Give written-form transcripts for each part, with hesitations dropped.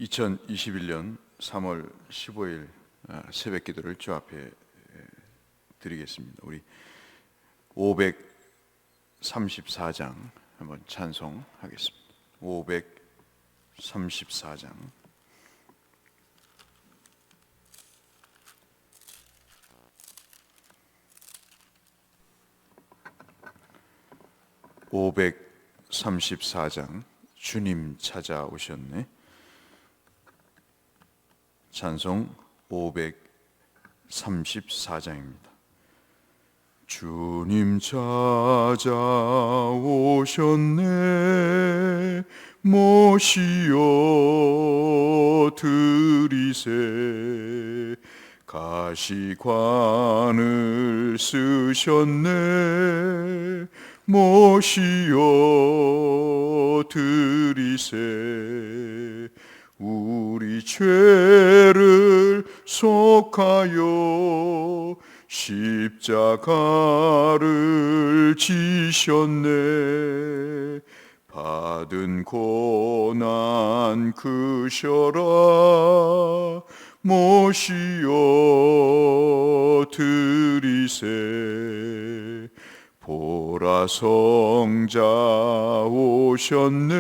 2021년 3월 15일 새벽 기도를 주 앞에 드리겠습니다. 우리 534장 한번 찬송하겠습니다. 534장. (534장) 주님 찾아오셨네. 찬송 534장입니다. 주님 찾아오셨네. 모시어 드리세. 가시관을 쓰셨네. 모시어 드리세. 우리 죄를 속하여 십자가를 지셨네. 받은 고난 크셔라. 모시어 드리세. 보라 성자 오셨네.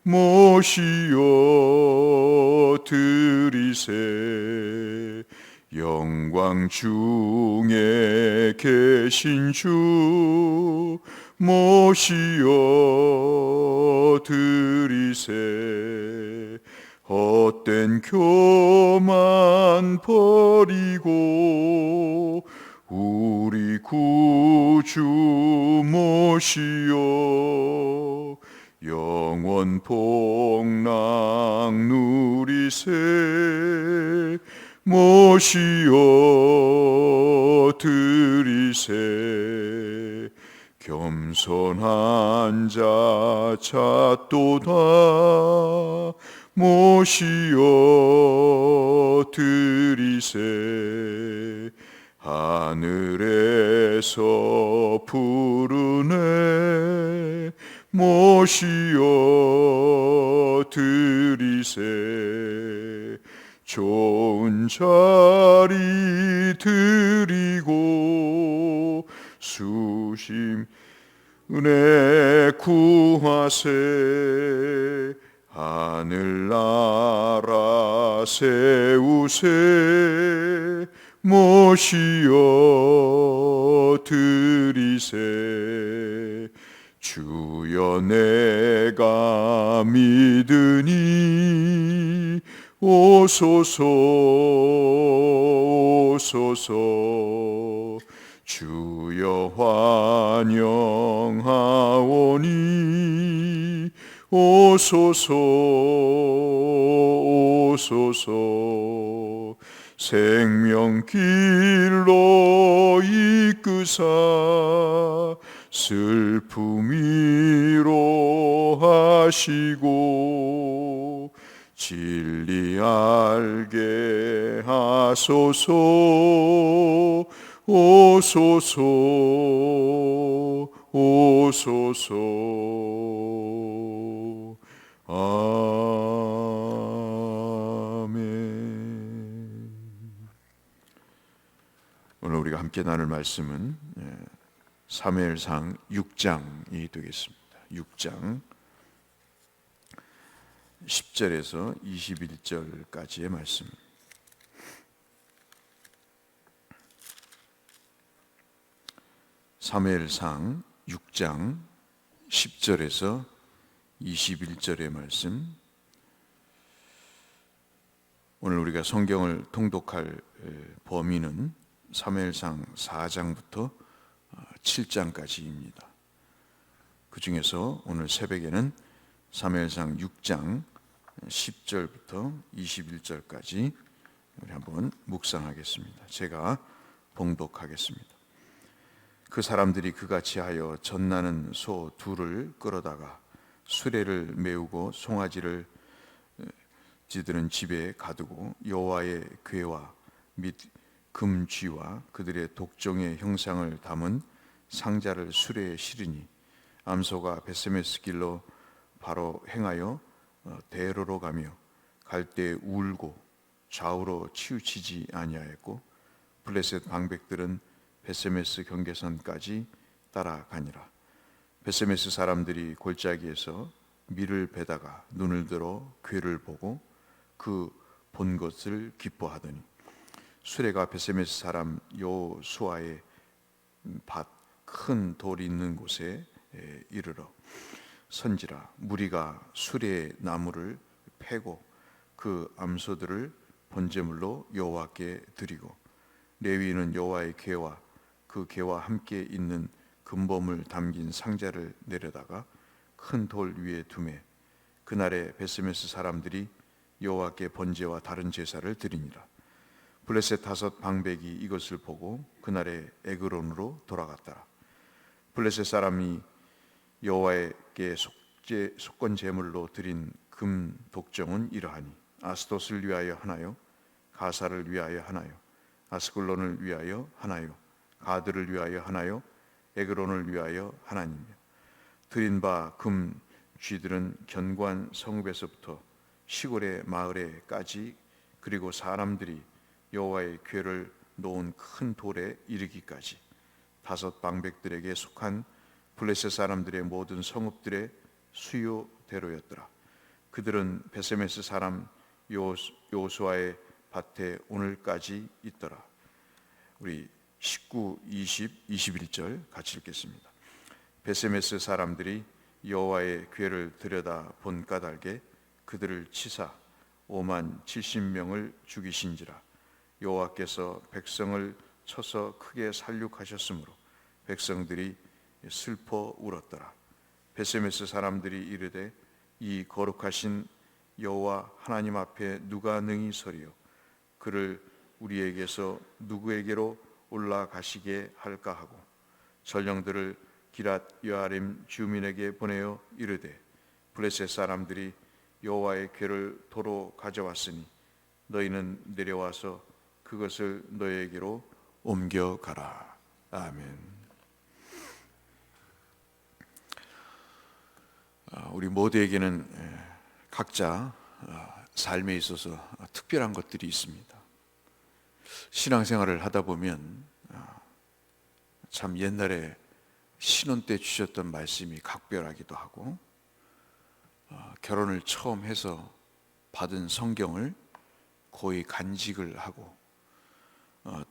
모시어 드리세. 영광 중에 계신 주 모시어 드리세. 헛된 교만 버리고 우리 구주 모시어 영원 복락 누리세. 모시어 드리세. 겸손한 자 찾도다. 모시어 드리세. 하늘에서 부르네. 모시어 드리세. 좋은 자리 드리고 수심 은혜 구하세. 하늘나라 세우세. 모시어 드리세. 주여 내가 믿으니 오소서 오소서. 주여 환영하오니 오소서 오소서. 생명길로 이끄사 슬픔 위로하시고 진리 알게 하소서 오소서 오소서. 아멘. 오늘 우리가 함께 나눌 말씀은 사무엘상 6장이 되겠습니다. 6장 10절에서 21절까지의 말씀. 사무엘상 6장 10절에서 21절의 말씀. 오늘 우리가 성경을 통독할 범위는 사무엘상 4장부터 7장까지입니다. 그 중에서 오늘 새벽에는 사무엘상 6장 10절부터 21절까지 우리 한번 묵상하겠습니다. 제가 봉독하겠습니다. 그 사람들이 그같이 하여 젖나는 소 둘을 끌어다가 수레를 메우고 송아지를 지드는 집에 가두고 여호와의 궤와 및 금쥐와 그들의 독종의 형상을 담은 상자를 수레에 실으니 암소가 베세메스 길로 바로 행하여 대로로 가며 갈 때 울고 좌우로 치우치지 아니하였고 블레셋 방백들은 베세메스 경계선까지 따라가니라. 베세메스 사람들이 골짜기에서 밀을 베다가 눈을 들어 궤를 보고 그 본 것을 기뻐하더니 수레가 베세메스 사람 요수아의 밭 큰 돌 있는 곳에 이르러 선지라. 무리가 수레의 나무를 패고 그 암소들을 번제물로 여호와께 드리고 레위인은 여호와의 궤와 그 궤와 함께 있는 금범을 담긴 상자를 내려다가 큰 돌 위에 두매 그날에 베세메스 사람들이 여호와께 번제와 다른 제사를 드리니라. 블레셋 5 방백이 이것을 보고 그날에 에그론으로 돌아갔더라. 블레셋 사람이 여호와께 속건 제물로 드린 금 독정은 이러하니 아스돗을 위하여 하나요, 가사를 위하여 하나요, 아스글론을 위하여 하나요, 가드를 위하여 하나요, 에그론을 위하여 하나니며 드린 바 금 쥐들은 견고한 성읍에서부터 시골의 마을에까지 그리고 사람들이 여호와의 궤를 놓은 큰 돌에 이르기까지 5 방백들에게 속한 블레셋 사람들의 모든 성읍들의 수요대로였더라. 그들은 베세메스 사람 요수아의 밭에 오늘까지 있더라. 우리 19, 20, 21절 같이 읽겠습니다. 베세메스 사람들이 여호와의 궤를 들여다 본 까닭에 그들을 치사 5만 70명을 죽이신지라. 여호와께서 백성을 쳐서 크게 살육하셨으므로 백성들이 슬퍼 울었더라. 베세메스 사람들이 이르되 이 거룩하신 여호와 하나님 앞에 누가 능히 서리요, 그를 우리에게서 누구에게로 올라가시게 할까 하고 전령들을 기랏 여아림 주민에게 보내어 이르되 블레셋 사람들이 여호와의 궤를 도로 가져왔으니 너희는 내려와서 그것을 너희에게로 옮겨가라. 아멘. 우리 모두에게는 각자 삶에 있어서 특별한 것들이 있습니다. 신앙생활을 하다 보면 참 옛날에 신혼 때 주셨던 말씀이 각별하기도 하고 결혼을 처음 해서 받은 성경을 거의 간직을 하고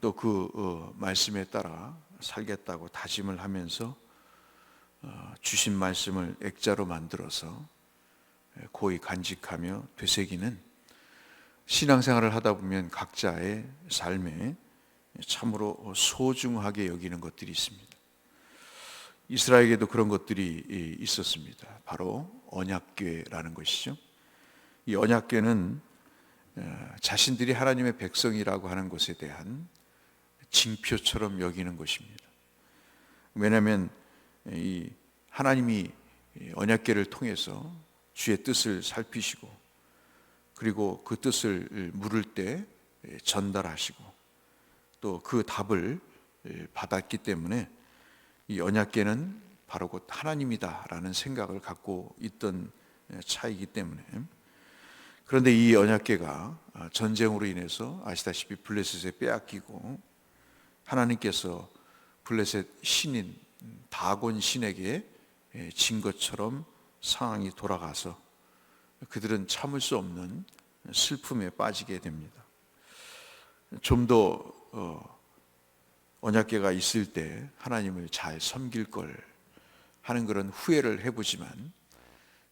또 그 말씀에 따라 살겠다고 다짐을 하면서 주신 말씀을 액자로 만들어서 고이 간직하며 되새기는 신앙생활을 하다 보면 각자의 삶에 참으로 소중하게 여기는 것들이 있습니다. 이스라엘에게도 그런 것들이 있었습니다. 바로 언약궤라는 것이죠. 이 언약궤는 자신들이 하나님의 백성이라고 하는 것에 대한 징표처럼 여기는 것입니다. 왜냐하면 이 하나님이 언약궤를 통해서 주의 뜻을 살피시고 그리고 그 뜻을 물을 때 전달하시고 또 그 답을 받았기 때문에 이 언약궤는 바로 곧 하나님이다라는 생각을 갖고 있던 차이기 때문에, 그런데 이 언약궤가 전쟁으로 인해서 아시다시피 블레셋에 빼앗기고 하나님께서 블레셋 신인 다곤 신에게 진 것처럼 상황이 돌아가서 그들은 참을 수 없는 슬픔에 빠지게 됩니다. 좀 더 언약궤가 있을 때 하나님을 잘 섬길 걸 하는 그런 후회를 해보지만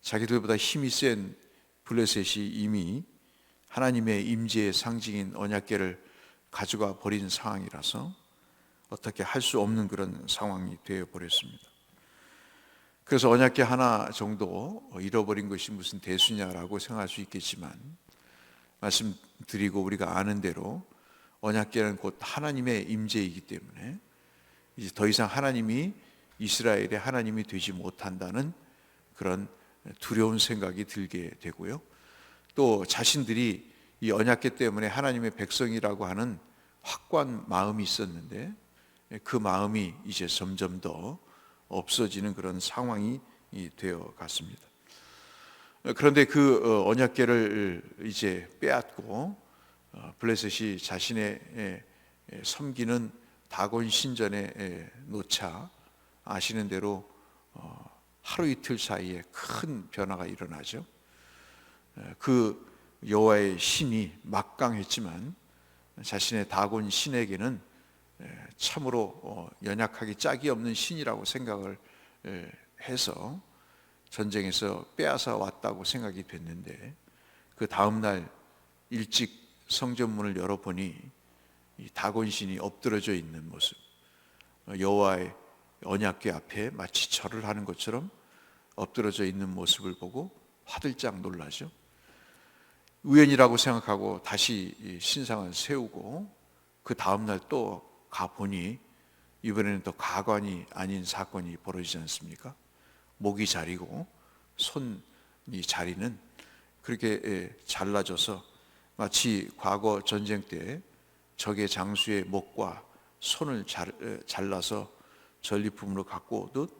자기들보다 힘이 센 블레셋이 이미 하나님의 임재의 상징인 언약궤를 가져가 버린 상황이라서 어떻게 할 수 없는 그런 상황이 되어버렸습니다. 그래서 언약궤 하나 정도 잃어버린 것이 무슨 대수냐라고 생각할 수 있겠지만 말씀드리고 우리가 아는 대로 언약궤는 곧 하나님의 임재이기 때문에 이제 더 이상 하나님이 이스라엘의 하나님이 되지 못한다는 그런 두려운 생각이 들게 되고요. 또 자신들이 이 언약궤 때문에 하나님의 백성이라고 하는 확고한 마음이 있었는데 그 마음이 이제 점점 더 없어지는 그런 상황이 되어 갔습니다. 그런데 그 언약궤를 이제 빼앗고 블레셋이 자신의 섬기는 다곤 신전에 놓자 아시는 대로 하루 이틀 사이에 큰 변화가 일어나죠. 그 여호와의 신이 막강했지만 자신의 다곤 신에게는 참으로 연약하기 짝이 없는 신이라고 생각을 해서 전쟁에서 빼앗아 왔다고 생각이 됐는데, 그 다음 날 일찍 성전문을 열어보니 이 다곤 신이 엎드러져 있는 모습, 여호와의 언약궤 앞에 마치 절을 하는 것처럼 엎드러져 있는 모습을 보고 화들짝 놀라죠. 우연이라고 생각하고 다시 신상을 세우고 그 다음 날 또 가보니 이번에는 또 가관이 아닌 사건이 벌어지지 않습니까? 목이 자리고 손이 자리는 그렇게 잘라져서 마치 과거 전쟁 때 적의 장수의 목과 손을 잘라서 전리품으로 갖고 오듯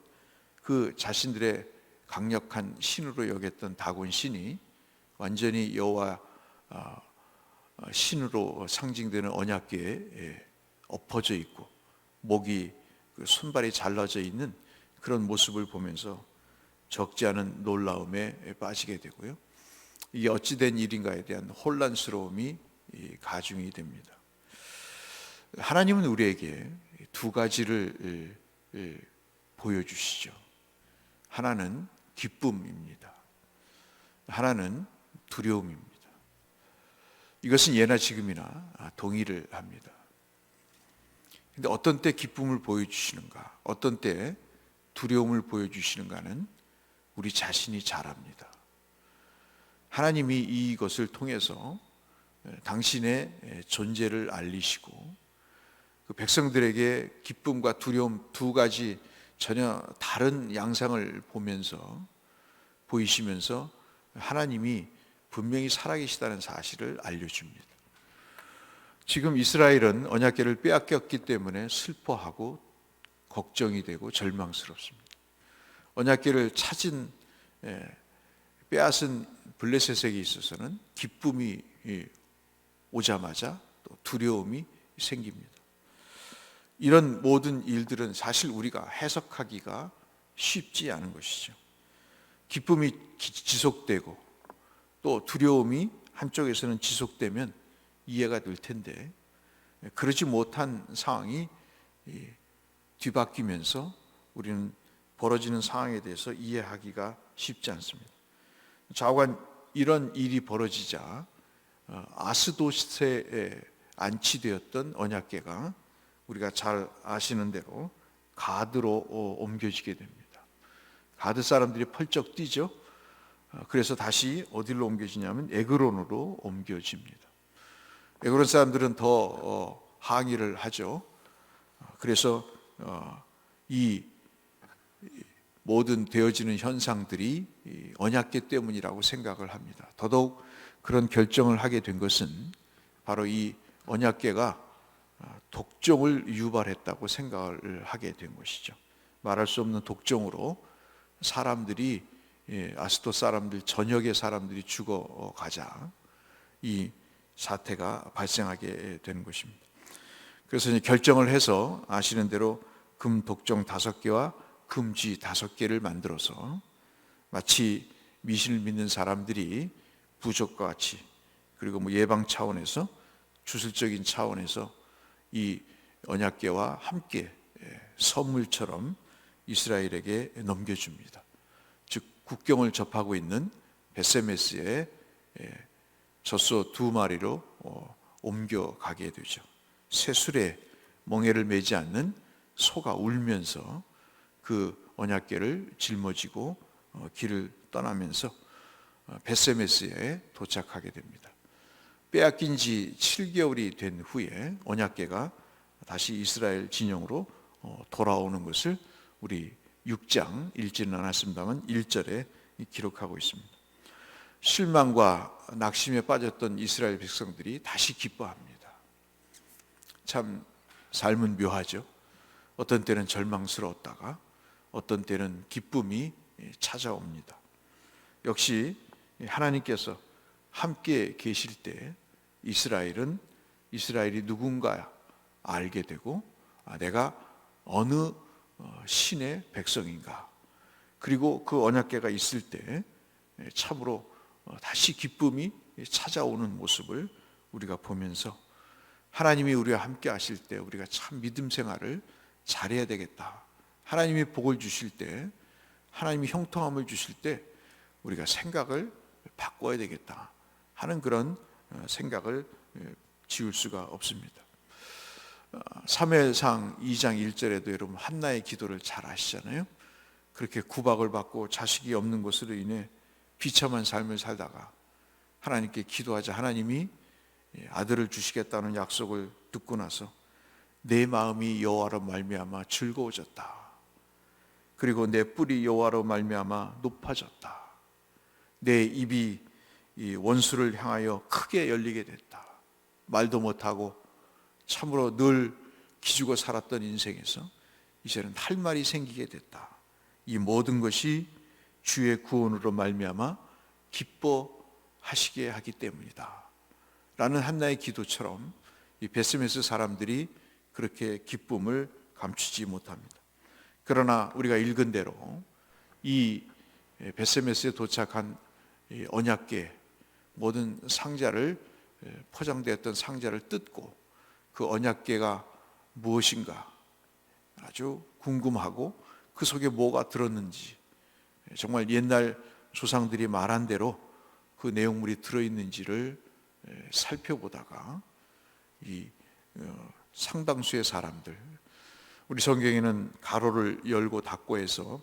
그 자신들의 강력한 신으로 여겼던 다곤 신이 완전히 여호와 신으로 상징되는 언약궤에 엎어져 있고 목이 손발이 잘라져 있는 그런 모습을 보면서 적지 않은 놀라움에 빠지게 되고요. 이게 어찌된 일인가에 대한 혼란스러움이 가중이 됩니다. 하나님은 우리에게 두 가지를 보여주시죠. 하나는 기쁨입니다. 하나는 두려움입니다. 이것은 예나 지금이나 동의를 합니다. 근데 어떤 때 기쁨을 보여주시는가, 어떤 때 두려움을 보여주시는가는 우리 자신이 잘 압니다. 하나님이 이것을 통해서 당신의 존재를 알리시고 그 백성들에게 기쁨과 두려움 두 가지 전혀 다른 양상을 보이시면서 하나님이 분명히 살아계시다는 사실을 알려줍니다. 지금 이스라엘은 언약궤를 빼앗겼기 때문에 슬퍼하고 걱정이 되고 절망스럽습니다. 언약궤를 빼앗은 블레셋에게 있어서는 기쁨이 오자마자 또 두려움이 생깁니다. 이런 모든 일들은 사실 우리가 해석하기가 쉽지 않은 것이죠. 기쁨이 지속되고 또 두려움이 한쪽에서는 지속되면 이해가 될 텐데, 그러지 못한 상황이 뒤바뀌면서 우리는 벌어지는 상황에 대해서 이해하기가 쉽지 않습니다. 좌우간 이런 일이 벌어지자 아스도스에 안치되었던 언약궤가 우리가 잘 아시는 대로 가드로 옮겨지게 됩니다. 가드 사람들이 펄쩍 뛰죠. 그래서 다시 어디로 옮겨지냐면 에그론으로 옮겨집니다. 에그론 사람들은 더 항의를 하죠. 그래서 이 모든 되어지는 현상들이 언약궤 때문이라고 생각을 합니다. 더더욱 그런 결정을 하게 된 것은 바로 이 언약궤가 독종을 유발했다고 생각을 하게 된 것이죠. 말할 수 없는 독종으로 사람들이, 아스도 사람들, 전역의 사람들이 죽어가자 이 사태가 발생하게 되는 것입니다. 그래서 이제 결정을 해서 아시는 대로 금 독종 5개와 금쥐 5개를 만들어서 마치 미신을 믿는 사람들이 부적과 같이, 그리고 예방 차원에서, 주술적인 차원에서 이 언약궤와 함께 선물처럼 이스라엘에게 넘겨줍니다. 즉 국경을 접하고 있는 베세메스에 젖소 2마리로 옮겨가게 되죠. 새술에 멍에를 매지 않는 소가 울면서 그 언약궤를 짊어지고 길을 떠나면서 베세메스에 도착하게 됩니다. 빼앗긴 지 7개월이 된 후에 언약궤가 다시 이스라엘 진영으로 돌아오는 것을 우리 6장 읽지는 않았습니다만 1절에 기록하고 있습니다. 실망과 낙심에 빠졌던 이스라엘 백성들이 다시 기뻐합니다. 참 삶은 묘하죠. 어떤 때는 절망스러웠다가 어떤 때는 기쁨이 찾아옵니다. 역시 하나님께서 함께 계실 때 이스라엘이 누군가 알게 되고, 내가 어느 신의 백성인가, 그리고 그 언약궤가 있을 때 참으로 다시 기쁨이 찾아오는 모습을 우리가 보면서, 하나님이 우리와 함께 하실 때 우리가 참 믿음 생활을 잘해야 되겠다, 하나님이 복을 주실 때, 하나님이 형통함을 주실 때 우리가 생각을 바꿔야 되겠다 하는 그런 생각을 지울 수가 없습니다. 사무엘상 2장 1절에도 여러분 한나의 기도를 잘 아시잖아요. 그렇게 구박을 받고 자식이 없는 것으로 인해 비참한 삶을 살다가 하나님께 기도하자 하나님이 아들을 주시겠다는 약속을 듣고 나서 내 마음이 여호와로 말미암아 즐거워졌다. 그리고 내 뿔이 여호와로 말미암아 높아졌다. 내 입이 이 원수를 향하여 크게 열리게 됐다. 말도 못하고 참으로 늘 기죽어 살았던 인생에서 이제는 할 말이 생기게 됐다. 이 모든 것이 주의 구원으로 말미암아 기뻐하시게 하기 때문이다 라는 한나의 기도처럼 이 베스메스 사람들이 그렇게 기쁨을 감추지 못합니다. 그러나 우리가 읽은 대로 이 베스메스에 도착한 언약궤 모든 상자를, 포장되었던 상자를 뜯고 그 언약궤가 무엇인가 아주 궁금하고 그 속에 뭐가 들었는지, 정말 옛날 조상들이 말한 대로 그 내용물이 들어있는지를 살펴보다가 이 상당수의 사람들, 우리 성경에는 가로를 열고 닫고 해서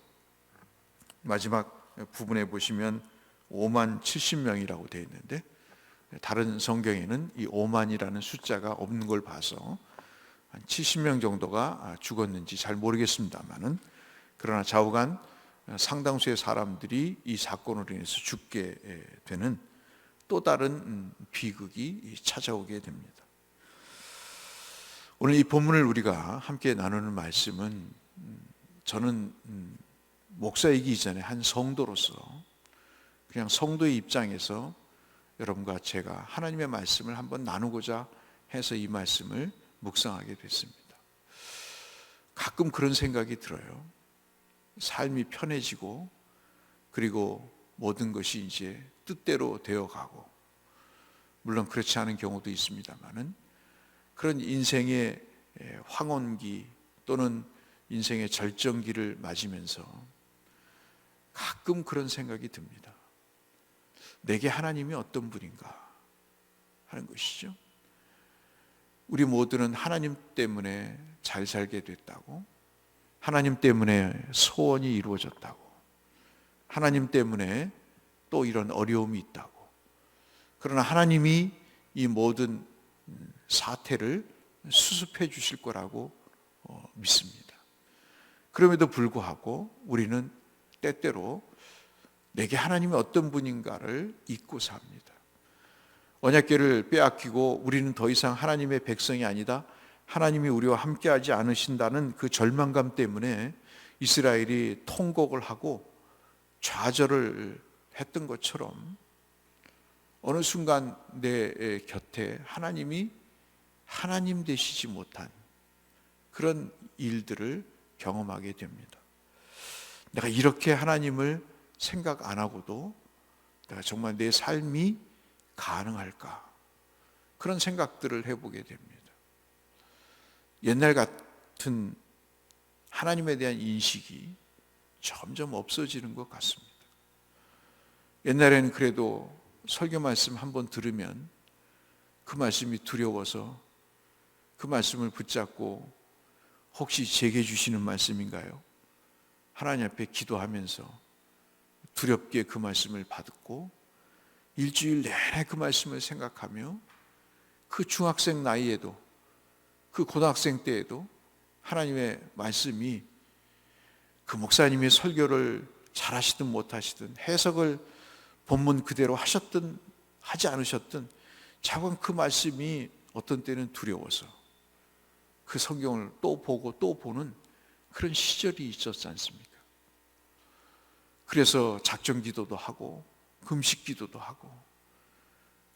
마지막 부분에 보시면 5만 70명이라고 되어 있는데, 다른 성경에는 이 5만이라는 숫자가 없는 걸 봐서 한 70명 정도가 죽었는지 잘 모르겠습니다만은, 그러나 좌우간 상당수의 사람들이 이 사건으로 인해서 죽게 되는 또 다른 비극이 찾아오게 됩니다. 오늘 이 본문을 우리가 함께 나누는 말씀은, 저는 목사이기 이전에 한 성도로서 그냥 성도의 입장에서 여러분과 제가 하나님의 말씀을 한번 나누고자 해서 이 말씀을 묵상하게 됐습니다. 가끔 그런 생각이 들어요. 삶이 편해지고 그리고 모든 것이 이제 뜻대로 되어가고, 물론 그렇지 않은 경우도 있습니다만은, 그런 인생의 황혼기 또는 인생의 절정기를 맞으면서 가끔 그런 생각이 듭니다. 내게 하나님이 어떤 분인가 하는 것이죠. 우리 모두는 하나님 때문에 잘 살게 됐다고, 하나님 때문에 소원이 이루어졌다고, 하나님 때문에 또 이런 어려움이 있다고, 그러나 하나님이 이 모든 사태를 수습해 주실 거라고 믿습니다. 그럼에도 불구하고 우리는 때때로 내게 하나님이 어떤 분인가를 잊고 삽니다. 언약궤를 빼앗기고 우리는 더 이상 하나님의 백성이 아니다, 하나님이 우리와 함께하지 않으신다는 그 절망감 때문에 이스라엘이 통곡을 하고 좌절을 했던 것처럼, 어느 순간 내 곁에 하나님이 하나님 되시지 못한 그런 일들을 경험하게 됩니다. 내가 이렇게 하나님을 생각 안 하고도 내가 정말 내 삶이 가능할까, 그런 생각들을 해보게 됩니다. 옛날 같은 하나님에 대한 인식이 점점 없어지는 것 같습니다. 옛날에는 그래도 설교 말씀 한번 들으면 그 말씀이 두려워서 그 말씀을 붙잡고, 혹시 제게 주시는 말씀인가요? 하나님 앞에 기도하면서 두렵게 그 말씀을 받고 일주일 내내 그 말씀을 생각하며, 그 중학생 나이에도 그 고등학생 때에도 하나님의 말씀이, 그 목사님이 설교를 잘하시든 못하시든 해석을 본문 그대로 하셨든 하지 않으셨든 자꾸 그 말씀이 어떤 때는 두려워서 그 성경을 또 보고 또 보는 그런 시절이 있었지 않습니까? 그래서 작전 기도도 하고 금식 기도도 하고,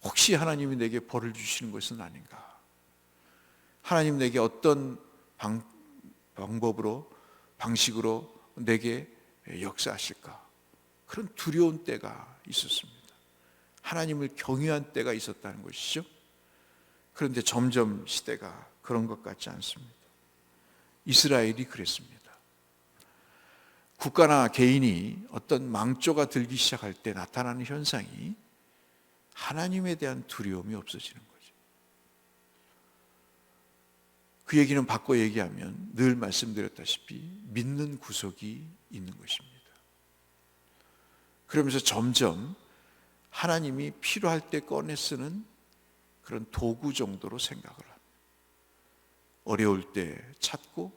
혹시 하나님이 내게 벌을 주시는 것은 아닌가, 하나님 내게 어떤 방법으로, 방식으로 내게 역사하실까, 그런 두려운 때가 있었습니다. 하나님을 경외한 때가 있었다는 것이죠. 그런데 점점 시대가 그런 것 같지 않습니다. 이스라엘이 그랬습니다. 국가나 개인이 어떤 망조가 들기 시작할 때 나타나는 현상이 하나님에 대한 두려움이 없어지는 거죠. 그 얘기는 바꿔 얘기하면 늘 말씀드렸다시피 믿는 구석이 있는 것입니다. 그러면서 점점 하나님이 필요할 때 꺼내 쓰는 그런 도구 정도로 생각을 합니다. 어려울 때 찾고,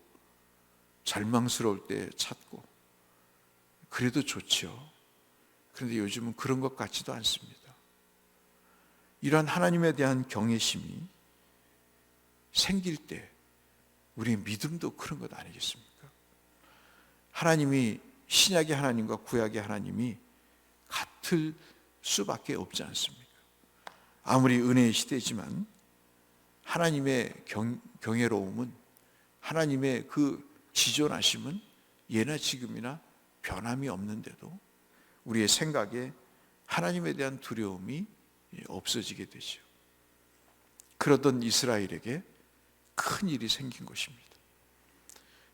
절망스러울 때 찾고, 그래도 좋죠. 그런데 요즘은 그런 것 같지도 않습니다. 이러한 하나님에 대한 경외심이 생길 때 우리의 믿음도 그런 것 아니겠습니까? 하나님이, 신약의 하나님과 구약의 하나님이 같을 수밖에 없지 않습니까? 아무리 은혜의 시대지만 하나님의 경외로움은, 하나님의 그 지존하심은 예나 지금이나 변함이 없는데도 우리의 생각에 하나님에 대한 두려움이 없어지게 되죠. 그러던 이스라엘에게 큰 일이 생긴 것입니다.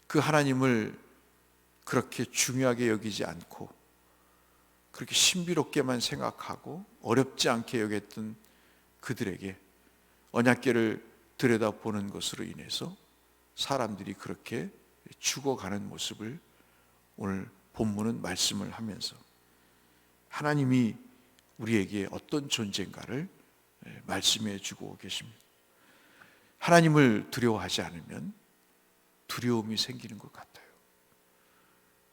그 하나님을 그렇게 중요하게 여기지 않고 그렇게 신비롭게만 생각하고 어렵지 않게 여겼던 그들에게 언약궤를 들여다보는 것으로 인해서 사람들이 그렇게 죽어가는 모습을 오늘 본문은 말씀을 하면서 하나님이 우리에게 어떤 존재인가를 말씀해 주고 계십니다. 하나님을 두려워하지 않으면 두려움이 생기는 것 같아요.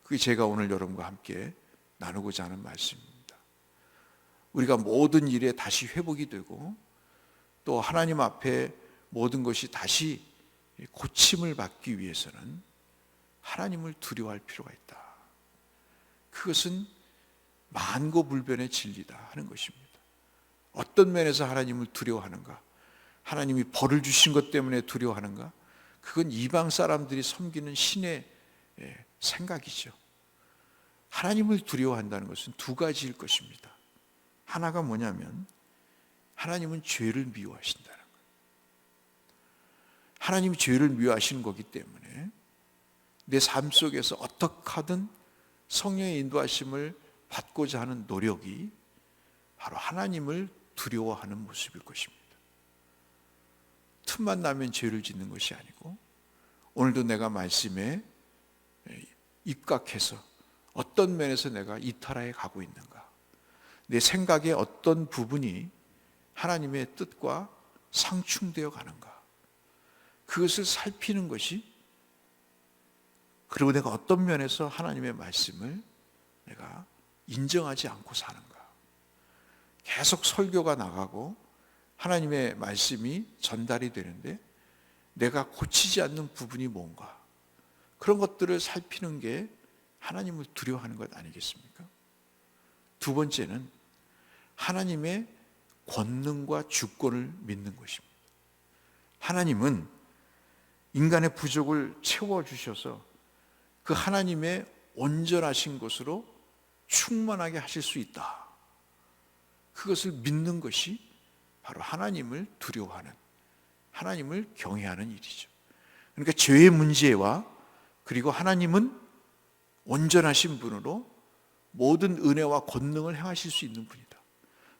그게 제가 오늘 여러분과 함께 나누고자 하는 말씀입니다. 우리가 모든 일에 다시 회복이 되고 또 하나님 앞에 모든 것이 다시 고침을 받기 위해서는 하나님을 두려워할 필요가 있다. 그것은 만고불변의 진리다 하는 것입니다. 어떤 면에서 하나님을 두려워하는가? 하나님이 벌을 주신 것 때문에 두려워하는가? 그건 이방 사람들이 섬기는 신의 생각이죠. 하나님을 두려워한다는 것은 두 가지일 것입니다. 하나가 뭐냐면 하나님은 죄를 미워하신다는 거예요. 하나님이 죄를 미워하시는 거기 때문에 내 삶 속에서 어떻게 하든 성령의 인도하심을 받고자 하는 노력이 바로 하나님을 두려워하는 모습일 것입니다. 틈만 나면 죄를 짓는 것이 아니고 오늘도 내가 말씀에 입각해서 어떤 면에서 내가 이탈하여 가고 있는가, 내 생각의 어떤 부분이 하나님의 뜻과 상충되어 가는가, 그것을 살피는 것이, 그리고 내가 어떤 면에서 하나님의 말씀을 내가 인정하지 않고 사는가. 계속 설교가 나가고 하나님의 말씀이 전달이 되는데 내가 고치지 않는 부분이 뭔가, 그런 것들을 살피는 게 하나님을 두려워하는 것 아니겠습니까? 두 번째는 하나님의 권능과 주권을 믿는 것입니다. 하나님은 인간의 부족을 채워주셔서 그 하나님의 온전하신 것으로 충만하게 하실 수 있다. 그것을 믿는 것이 바로 하나님을 두려워하는, 하나님을 경외하는 일이죠. 그러니까 죄의 문제와 그리고 하나님은 온전하신 분으로 모든 은혜와 권능을 행하실 수 있는 분이다.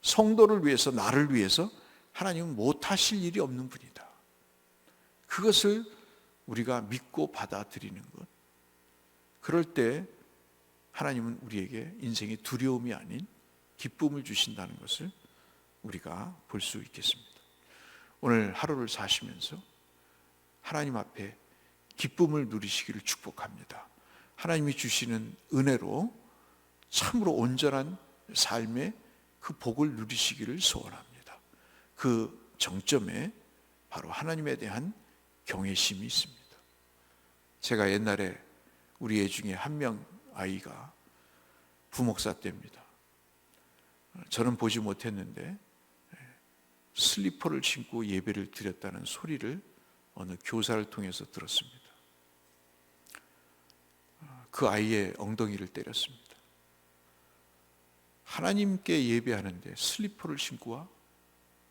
성도를 위해서, 나를 위해서 하나님은 못하실 일이 없는 분이다. 그것을 우리가 믿고 받아들이는 것. 그럴 때 하나님은 우리에게 인생의 두려움이 아닌 기쁨을 주신다는 것을 우리가 볼 수 있겠습니다. 오늘 하루를 사시면서 하나님 앞에 기쁨을 누리시기를 축복합니다. 하나님이 주시는 은혜로 참으로 온전한 삶의 그 복을 누리시기를 소원합니다. 그 정점에 바로 하나님에 대한 경외심이 있습니다. 제가 옛날에 우리 애 중에 한 명 아이가 부목사 때입니다. 저는 보지 못했는데 슬리퍼를 신고 예배를 드렸다는 소리를 어느 교사를 통해서 들었습니다. 그 아이의 엉덩이를 때렸습니다. 하나님께 예배하는데 슬리퍼를 신고 와?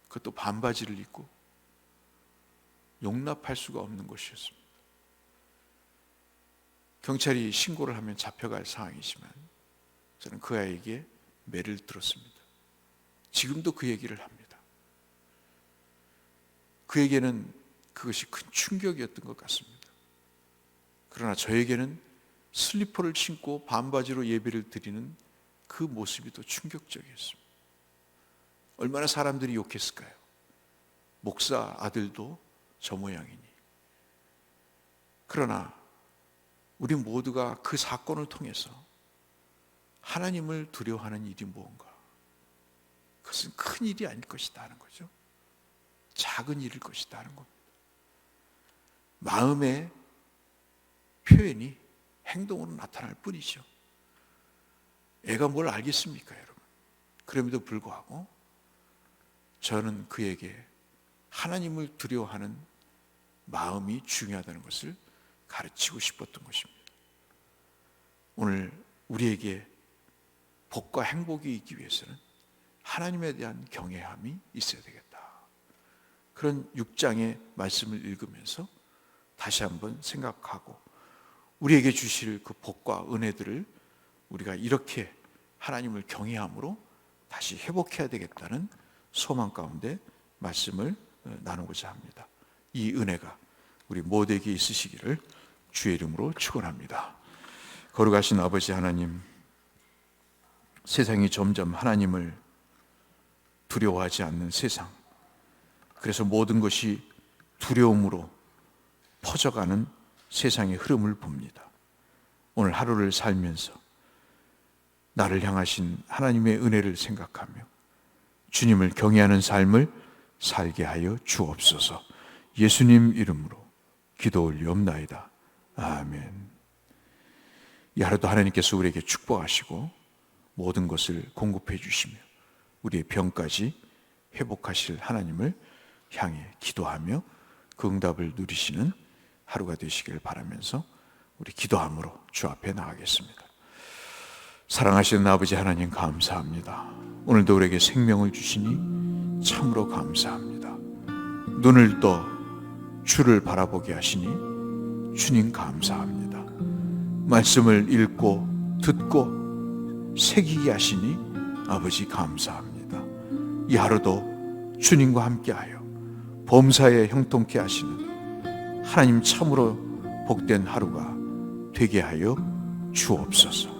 그것도 반바지를 입고? 용납할 수가 없는 것이었습니다. 경찰이 신고를 하면 잡혀갈 상황이지만 저는 그 아이에게 매를 들었습니다. 지금도 그 얘기를 합니다. 그에게는 그것이 큰 충격이었던 것 같습니다. 그러나 저에게는 슬리퍼를 신고 반바지로 예배를 드리는 그 모습이 더 충격적이었습니다. 얼마나 사람들이 욕했을까요? 목사 아들도 저 모양이니. 그러나 우리 모두가 그 사건을 통해서 하나님을 두려워하는 일이 무언가, 그것은 큰 일이 아닐 것이다 하는 거죠. 작은 일일 것이다 하는 겁니다. 마음의 표현이 행동으로 나타날 뿐이죠. 애가 뭘 알겠습니까, 여러분? 그럼에도 불구하고 저는 그에게 하나님을 두려워하는 마음이 중요하다는 것을 가르치고 싶었던 것입니다. 오늘 우리에게 복과 행복이 있기 위해서는 하나님에 대한 경외함이 있어야 되겠다. 그런 6장의 말씀을 읽으면서 다시 한번 생각하고 우리에게 주실 그 복과 은혜들을 우리가 이렇게 하나님을 경외함으로 다시 회복해야 되겠다는 소망 가운데 말씀을 나누고자 합니다. 이 은혜가 우리 모두에게 있으시기를 주의 이름으로 축원합니다. 거룩하신 아버지 하나님, 세상이 점점 하나님을 두려워하지 않는 세상, 그래서 모든 것이 두려움으로 퍼져가는 세상의 흐름을 봅니다. 오늘 하루를 살면서 나를 향하신 하나님의 은혜를 생각하며 주님을 경외하는 삶을 살게 하여 주옵소서. 예수님 이름으로 기도 올리옵나이다. 아멘. 이 하루도 하나님께서 우리에게 축복하시고 모든 것을 공급해 주시며 우리의 병까지 회복하실 하나님을 향해 기도하며 그 응답을 누리시는 하루가 되시길 바라면서 우리 기도함으로 주 앞에 나가겠습니다. 사랑하시는 아버지 하나님, 감사합니다. 오늘도 우리에게 생명을 주시니 참으로 감사합니다. 눈을 떠 주를 바라보게 하시니 주님 감사합니다. 말씀을 읽고 듣고 새기게 하시니 아버지 감사합니다. 이 하루도 주님과 함께하여 범사에 형통케 하시는 하나님 참으로 복된 하루가 되게 하여 주옵소서.